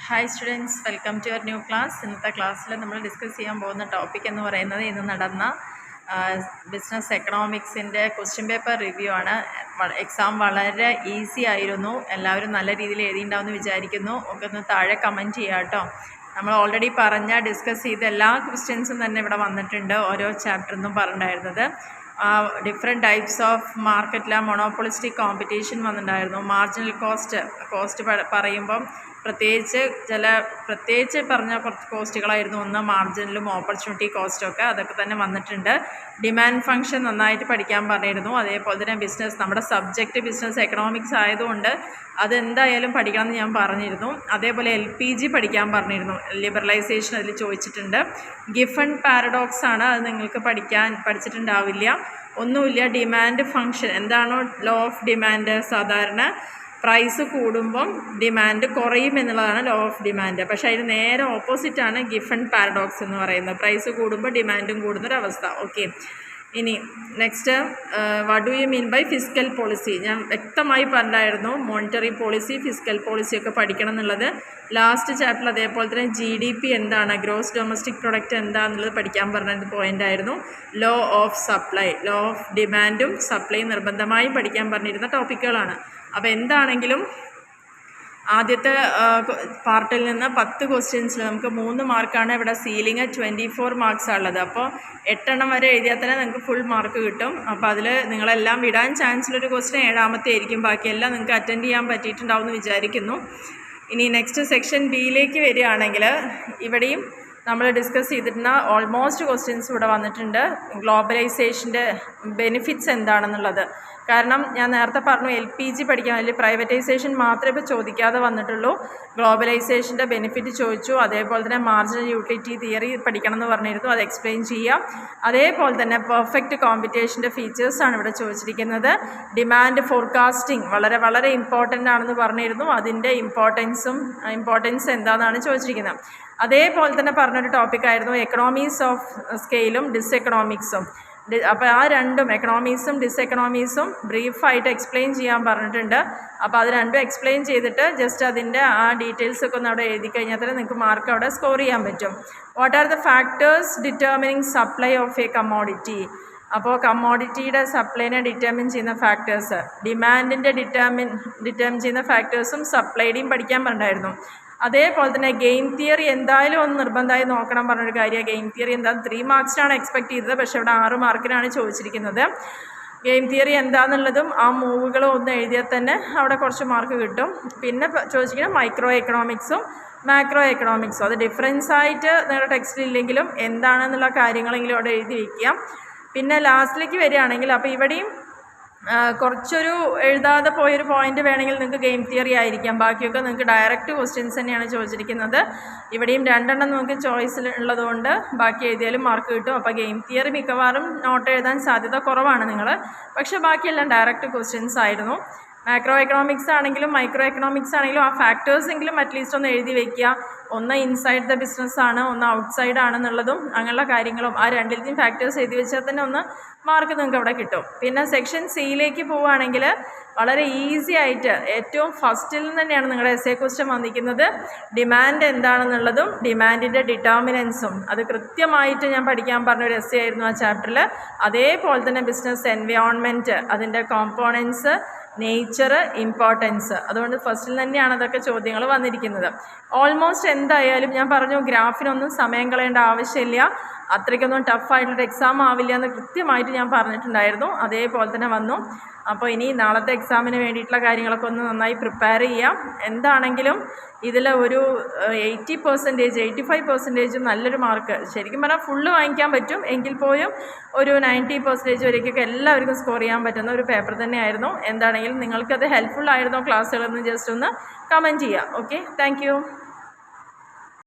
Hi students, welcome to your new class. ഇന്നത്തെ ക്ലാസ്സിൽ നമ്മൾ ഡിസ്കസ് ചെയ്യാൻ പോകുന്ന ടോപ്പിക് എന്ന് പറയുന്നത് ഇന്ന് നടന്ന ബിസിനസ് എക്കണോമിക്സിൻ്റെ ക്വസ്റ്റ്യൻ പേപ്പർ റിവ്യൂ ആണ്. എക്സാം വളരെ ഈസി ആയിരുന്നു. എല്ലാവരും നല്ല രീതിയിൽ എഴുതിയിട്ടുണ്ടാവുമെന്ന് വിചാരിക്കുന്നു. ഒക്കെ ഒന്ന് താഴെ കമൻറ്റ് ചെയ്യുക കേട്ടോ. നമ്മൾ ഓൾറെഡി ഡിസ്കസ് ചെയ്ത എല്ലാ ക്വസ്റ്റ്യൻസും തന്നെ ഇവിടെ വന്നിട്ടുണ്ട്. ഓരോ ചാപ്റ്ററിൽ നിന്നും പറഞ്ഞിട്ടുണ്ടായിരുന്നത് ഡിഫറെൻറ്റ് ടൈപ്സ് ഓഫ് മാർക്കറ്റിലെ മൊണോപ്പൊളിസ്റ്റിക് കോമ്പറ്റീഷൻ വന്നിട്ടുണ്ടായിരുന്നു. മാർജിനൽ കോസ്റ്റ് പറയുമ്പം പ്രത്യേകിച്ച് പറഞ്ഞ കുറച്ച് കോസ്റ്റുകളായിരുന്നു. ഒന്ന് മാർജിനലും ഓപ്പർച്യൂണിറ്റി കോസ്റ്റൊക്കെ അതൊക്കെ തന്നെ വന്നിട്ടുണ്ട്. ഡിമാൻഡ് ഫംഗ്ഷൻ നന്നായിട്ട് പഠിക്കാൻ പറഞ്ഞിരുന്നു. അതേപോലെ തന്നെ നമ്മുടെ സബ്ജക്റ്റ് ബിസിനസ് എക്കണോമിക്സ് ആയതുകൊണ്ട് അതെന്തായാലും പഠിക്കണം എന്ന് ഞാൻ പറഞ്ഞിരുന്നു. അതേപോലെ LPG പഠിക്കാൻ പറഞ്ഞിരുന്നു. ലിബറലൈസേഷൻ അതിൽ ചോദിച്ചിട്ടുണ്ട്. ഗിഫൺ പാരഡോക്സ് ആണ്, അത് നിങ്ങൾക്ക് പഠിച്ചിട്ടുണ്ടാവില്ല. ഒന്നുമില്ല. ഡിമാൻഡ് ഫംഗ്ഷൻ എന്താണോ ലോ ഓഫ് ഡിമാൻഡ്, സാധാരണ പ്രൈസ് കൂടുമ്പം ഡിമാൻഡ് കുറയും എന്നുള്ളതാണ് ലോ ഓഫ് ഡിമാൻഡ്. പക്ഷേ അതിന് നേരെ ഓപ്പോസിറ്റാണ് ഗിഫൺ പാരഡോക്സ് എന്ന് പറയുന്നത്. പ്രൈസ് കൂടുമ്പോൾ ഡിമാൻഡും കൂടുന്നൊരവസ്ഥ. ഓക്കെ, ഇനി next what do you mean by fiscal policy. ഞാൻ വ്യക്തമായി പറഞ്ഞായിരുന്നു മോണിറ്ററി പോളിസി, ഫിസ്ക്കൽ പോളിസി ഒക്കെ പഠിക്കണം എന്നുള്ളത്. ലാസ്റ്റ് ചാപ്റ്ററിൽ അതേപോലെ തന്നെ GDP എന്താണ്, ഗ്രോസ് ഡൊമസ്റ്റിക് പ്രൊഡക്റ്റ് എന്താണെന്നുള്ളത് പഠിക്കാൻ പറഞ്ഞ പോയിൻ്റായിരുന്നു. Law of supply, law of ഡിമാൻഡും സപ്ലൈയും നിർബന്ധമായും പഠിക്കാൻ പറഞ്ഞിരുന്ന ടോപ്പിക്കുകളാണ്. അപ്പോൾ എന്താണെങ്കിലും ആദ്യത്തെ പാർട്ടിൽ നിന്ന് 10 ക്വസ്റ്റ്യൻസിൽ നമുക്ക് 3 മാർക്കാണ്. ഇവിടെ സീലിംഗ് 24 മാർക്സാണ് ഉള്ളത്. അപ്പോൾ 8 എണ്ണം വരെ എഴുതിയാൽ തന്നെ നിങ്ങൾക്ക് ഫുൾ മാർക്ക് കിട്ടും. അപ്പോൾ അതിൽ നിങ്ങളെല്ലാം വിടാൻ ചാൻസുള്ളൊരു ക്വസ്റ്റ്യൻ 7ാമത്തെ ആയിരിക്കും. ബാക്കിയെല്ലാം നിങ്ങൾക്ക് അറ്റൻഡ് ചെയ്യാൻ പറ്റിയിട്ടുണ്ടാവും എന്ന് വിചാരിക്കുന്നു. ഇനി നെക്സ്റ്റ് സെക്ഷൻ ബിയിലേക്ക് വരികയാണെങ്കിൽ ഇവിടെയും നമ്മൾ ഡിസ്കസ് ചെയ്തിട്ടുള്ള ഓൾമോസ്റ്റ് ക്വസ്റ്റ്യൻസ് ഇവിടെ വന്നിട്ടുണ്ട്. ഗ്ലോബലൈസേഷൻ്റെ ബെനിഫിറ്റ്സ് എന്താണെന്നുള്ളത്. കാരണം ഞാൻ നേരത്തെ പറഞ്ഞു LPG പഠിക്കാൻ വേണ്ടി പ്രൈവറ്റൈസേഷൻ മാത്രമേ ഇപ്പോൾ ചോദിക്കാതെ വന്നിട്ടുള്ളൂ. ഗ്ലോബലൈസേഷൻ്റെ ബെനിഫിറ്റ് ചോദിച്ചു. അതേപോലെ തന്നെ മാർജിനൽ യൂട്ടിലിറ്റി തിയറി പഠിക്കണം എന്ന് പറഞ്ഞിരുന്നു, അത് എക്സ്പ്ലെയിൻ ചെയ്യാം. അതേപോലെ തന്നെ പെർഫെക്റ്റ് കോമ്പറ്റീഷൻ്റെ ഫീച്ചേഴ്സാണ് ഇവിടെ ചോദിച്ചിരിക്കുന്നത്. ഡിമാൻഡ് ഫോർകാസ്റ്റിംഗ് വളരെ വളരെ ഇമ്പോർട്ടൻ്റ് ആണെന്ന് പറഞ്ഞിരുന്നു. അതിൻ്റെ ഇമ്പോർട്ടൻസ് എന്താണെന്നാണ് ചോദിച്ചിരിക്കുന്നത്. അതേപോലെ തന്നെ പറഞ്ഞൊരു ടോപ്പിക്കായിരുന്നു എക്കണോമീസ് ഓഫ് സ്കെയിലും ഡിസെക്കണോമിക്സും. അപ്പോൾ ആ രണ്ടും എക്കണോമീസും ഡിസെക്കണോമീസും ബ്രീഫായിട്ട് എക്സ്പ്ലെയിൻ ചെയ്യാൻ പറഞ്ഞിട്ടുണ്ട്. അപ്പോൾ അത് രണ്ടും എക്സ്പ്ലെയിൻ ചെയ്തിട്ട് ജസ്റ്റ് അതിൻ്റെ ആ ഡീറ്റെയിൽസൊക്കെ ഒന്ന് അവിടെ എഴുതി കഴിഞ്ഞാൽ തന്നെ നിങ്ങൾക്ക് മാർക്ക് അവിടെ സ്കോർ ചെയ്യാൻ പറ്റും. What are the factors determining supply of A commodity. അപ്പോൾ കമ്മോഡിറ്റിയുടെ സപ്ലൈനെ ഡിറ്റർമിൻ ചെയ്യുന്ന ഫാക്ടേഴ്സ്, ഡിമാൻഡിൻ്റെ ഡിറ്റർമിൻ ചെയ്യുന്ന ഫാക്ടേഴ്സും സപ്ലൈയുടെയും പഠിക്കാൻ പറഞ്ഞിട്ടുണ്ടായിരുന്നു. അതേപോലെ തന്നെ ഗെയിം തിയറി എന്തായാലും ഒന്ന് നിർബന്ധമായി നോക്കണം പറഞ്ഞൊരു കാര്യമാണ്. ഗെയിം തിയറി എന്താ 3 മാർക്സിനാണ് എക്സ്പെക്ട് ചെയ്തത്, പക്ഷേ ഇവിടെ 6 മാർക്കിനാണ് ചോദിച്ചിരിക്കുന്നത്. ഗെയിം തിയറി എന്താണെന്നുള്ളതും ആ മൂവുകളും ഒന്ന് എഴുതിയാൽ തന്നെ അവിടെ കുറച്ച് മാർക്ക് കിട്ടും. പിന്നെ ചോദിച്ചിരിക്കുന്നത് മൈക്രോ എക്കണോമിക്സും മാക്രോ എക്കണോമിക്സും. അത് ഡിഫറൻസ് ആയിട്ട് നിങ്ങളുടെ ടെക്സ്റ്റിലില്ലെങ്കിലും എന്താണെന്നുള്ള കാര്യങ്ങളെങ്കിലും അവിടെ എഴുതി വയ്ക്കാം. പിന്നെ ലാസ്റ്റിലേക്ക് വരികയാണെങ്കിൽ അപ്പോൾ ഇവിടെയും കുറച്ചൊരു എഴുതാതെ പോയൊരു പോയിന്റ് വേണമെങ്കിൽ നിങ്ങൾക്ക് ഗെയിം തിയറി ആയിരിക്കാം. ബാക്കിയൊക്കെ നിങ്ങൾക്ക് ഡയറക്റ്റ് ക്വസ്റ്റ്യൻസ് തന്നെയാണ് ചോദിച്ചിരിക്കുന്നത്. ഇവിടെയും 2 എണ്ണം നിങ്ങൾക്ക് ചോയ്സിൽ ഉള്ളതുകൊണ്ട് ബാക്കി എഴുതിയാലും മാർക്ക് കിട്ടും. അപ്പോൾ ഗെയിം തിയറി മിക്കവാറും നോട്ട് എഴുതാൻ സാധ്യത കുറവാണ് നിങ്ങൾ, പക്ഷേ ബാക്കിയെല്ലാം ഡയറക്റ്റ് ക്വസ്റ്റ്യൻസ് ആയിരുന്നു. മാക്രോ എക്കണോമിക്സ് ആണെങ്കിലും മൈക്രോ എക്കണോമിക്സ് ആണെങ്കിലും ആ ഫാക്ടേഴ്സെങ്കിലും അറ്റ്ലീസ്റ്റ് ഒന്ന് എഴുതി വയ്ക്കുക. ഒന്ന് ഇൻസൈഡ് ദ ബിസിനസ് ആണ്, ഒന്ന് ഔട്ട്സൈഡ് ആണെന്നുള്ളതും അങ്ങനെയുള്ള കാര്യങ്ങളും ആ രണ്ടിലത്തെയും ഫാക്ടേഴ്സ് എഴുതി വെച്ചാൽ തന്നെ ഒന്ന് മാർക്ക് നിങ്ങൾക്ക് അവിടെ കിട്ടും. പിന്നെ സെക്ഷൻ സിയിലേക്ക് പോവുകയാണെങ്കിൽ വളരെ ഈസി ആയിട്ട് ഏറ്റവും ഫസ്റ്റിൽ നിന്ന് തന്നെയാണ് നിങ്ങളുടെ എസ്സേ ക്വസ്റ്റ്യൻ വന്നിരിക്കുന്നത്. ഡിമാൻഡ് എന്താണെന്നുള്ളതും ഡിമാൻഡിൻ്റെ ഡിറ്റർമിനൻസും അത് കൃത്യമായിട്ട് ഞാൻ പഠിക്കാൻ പറഞ്ഞൊരു എസ്സേ ആയിരുന്നു ആ ചാപ്റ്ററിൽ. അതേപോലെ തന്നെ ബിസിനസ് എൻവയോൺമെൻറ്റ്, അതിൻ്റെ കോമ്പോണൻസ്, നേച്ചർ, ഇമ്പോർട്ടൻസ്. അതുകൊണ്ട് ഫസ്റ്റിൽ തന്നെയാണ് അതൊക്കെ ചോദ്യങ്ങൾ വന്നിരിക്കുന്നത്. ഓൾമോസ്റ്റ് എന്തായാലും ഞാൻ പറഞ്ഞു ഗ്രാഫിനൊന്നും സമയം കളയേണ്ട ആവശ്യമില്ല, അത്രയ്ക്കൊന്നും ടഫായിട്ടുള്ളൊരു എക്സാം ആവില്ല എന്ന് കൃത്യമായിട്ട് ഞാൻ പറഞ്ഞിട്ടുണ്ടായിരുന്നു. അതേപോലെ തന്നെ വന്നു. അപ്പോൾ ഇനി നാളത്തെ എക്സാമിന് വേണ്ടിയിട്ടുള്ള കാര്യങ്ങളൊക്കെ ഒന്ന് നന്നായി പ്രിപ്പയർ ചെയ്യാം. എന്താണെങ്കിലും ഇതിൽ ഒരു 80%, 85% നല്ലൊരു മാർക്ക്, ശരിക്കും പറഞ്ഞാൽ ഫുള്ള് വാങ്ങിക്കാൻ പറ്റും എങ്കിൽ പോലും ഒരു 90% വരേക്കൊക്കെ എല്ലാവർക്കും സ്കോർ ചെയ്യാൻ പറ്റുന്ന ഒരു പേപ്പർ തന്നെയായിരുന്നു. എന്താണെങ്കിലും നിങ്ങൾക്കത് ഹെൽപ്ഫുൾ ആയിരുന്നോ ക്ലാസ്സുകളെന്ന് ജസ്റ്റ് ഒന്ന് കമൻറ്റ് ചെയ്യാം. Okay, thank you.